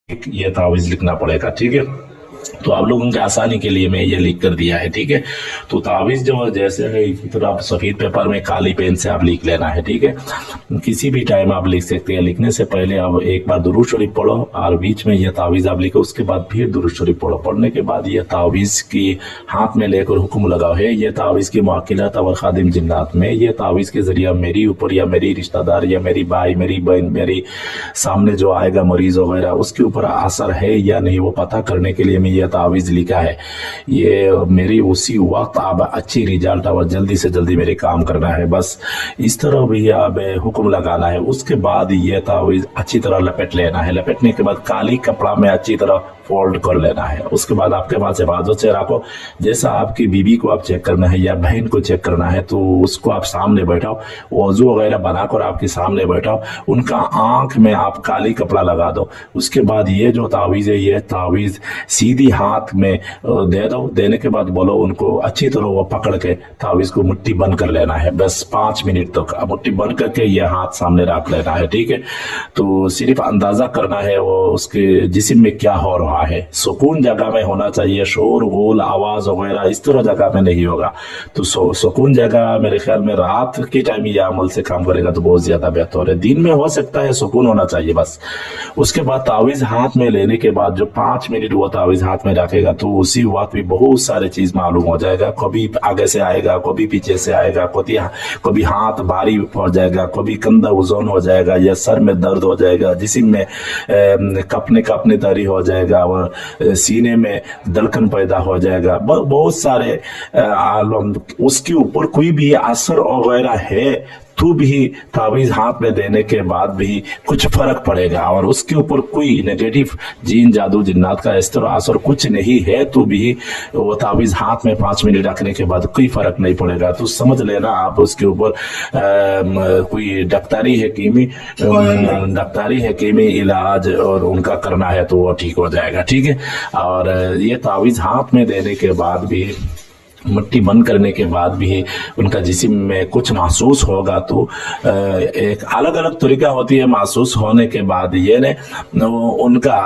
ये तावीज लिखना पड़ेगा। ठीक है, तो आप लोगों की आसानी के लिए मैं ये लिख कर दिया है। ठीक है, तो तावीज जो जैसे है इसी तरह आप सफेद पेपर में काली पेन से आप लिख लेना है। ठीक है, किसी भी टाइम आप लिख सकते हैं। लिखने से पहले आप एक बार दुरूद शरीफ पढ़ो और बीच में ये तावीज आप लिखो, उसके बाद फिर दुरूद शरीफ पढ़ो। पढ़ने के बाद ये तावीज की हाथ में लेकर हुक्म लगाओ है ये तावीज की मुअक्किलात और खादिम जिन्नात में ये तावीज के जरिए मेरी ऊपर या मेरी रिश्तेदार या मेरी भाई मेरी बहन मेरी सामने जो आएगा मरीज वगैरह उसके ऊपर असर है या नहीं वो पता करने के लिए मैं ये तावीज लिखा है। ये मेरी उसी वक्त आप अच्छी रिजल्ट और जल्दी से जल्दी मेरे काम करना है। बस इस तरह भी आप हुक्म लगाना है। उसके बाद ये तावीज अच्छी तरह लपेट लेना है। लपेटने के बाद काली कपड़ा में अच्छी तरह फोल्ड कर लेना है। उसके बाद आपके पास हिफाजत से रखो। जैसा आपकी बीबी को आप चेक करना है या बहन को चेक करना है तो उसको आप सामने बैठाओ, वजू वगैरह बनाकर आपके सामने बैठाओ, उनका आंख में आप काली कपड़ा लगा दो। उसके बाद ये जो तावीज है ये तावीज सीधी हाथ में दे दो। देने के बाद बोलो उनको अच्छी तरह वो पकड़ के तावीज को मुट्ठी बंद कर लेना है। बस 5 मिनट तक मुट्ठी बंद करके ये हाथ सामने रख लेना है। ठीक है, तो सिर्फ अंदाजा करना है वो उसके जिस्म में क्या हो रहा है। सुकून जगह में होना चाहिए, शोर गोल आवाज वगैरह इस तरह जगह में नहीं होगा। तो सुकून जगह मेरे ख्याल में रात के टाइम ये अमल से काम करेगा तो बहुत ज्यादा बेहतर है। दिन में हो सकता है सुकून होना चाहिए बस। उसके बाद तावीज हाथ में लेने के बाद जो 5 मिनट वो तावीज हाथ में रखेगा तो उसी वक्त भी बहुत सारे चीज मालूम हो जाएगा। कभी आगे से आएगा, कभी पीछे से आएगा, कभी हाथ भारी पड़ जाएगा, कभी कंधा वजन हो जाएगा या सर में दर्द हो जाएगा, जिस्म में कपने कपने तरी हो जाएगा और सीने में धड़कन पैदा हो जाएगा। बहुत सारे उसके ऊपर कोई भी असर वगैरह है तो भी तावीज हाथ में देने के बाद भी कुछ फर्क पड़ेगा। और उसके ऊपर कोई नेगेटिव जीन जादू जिन्नात का इस तरह असर कुछ नहीं है तो भी वो तावीज हाथ में 5 मिनट रखने के बाद कोई फर्क नहीं पड़ेगा। तो समझ लेना आप उसके ऊपर कोई डॉक्टरी हकीमी इलाज और उनका करना है तो वो ठीक हो जाएगा। ठीक है, और ये तावीज हाथ में देने के बाद भी मुट्ठी बंद करने के बाद भी उनका जिस्म में कुछ महसूस होगा तो एक अलग अलग तरीका होती है महसूस होने के बाद। ये ने उनका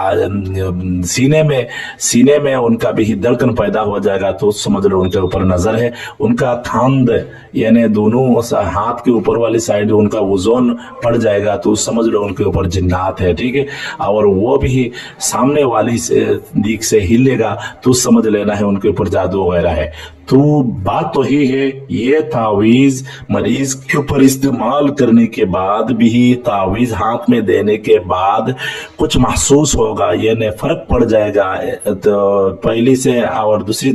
सीने में उनका भी धड़कन पैदा हो जाएगा तो समझ लो उनके ऊपर नजर है। उनका खांद यानी दोनों हाथ के ऊपर वाली साइड उनका वजन पड़ जाएगा तो समझ लो उनके ऊपर जिन्नात है। ठीक है, और वो भी सामने वाली दिख से हिलेगा तो समझ लेना है उनके ऊपर जादू वगैरह है। तो बात तो ही है ये तावीज मरीज के ऊपर इस्तेमाल करने के बाद भी तावीज हाथ में देने के बाद कुछ महसूस होगा, ये फर्क पड़ जाएगा तो पहली से। और दूसरी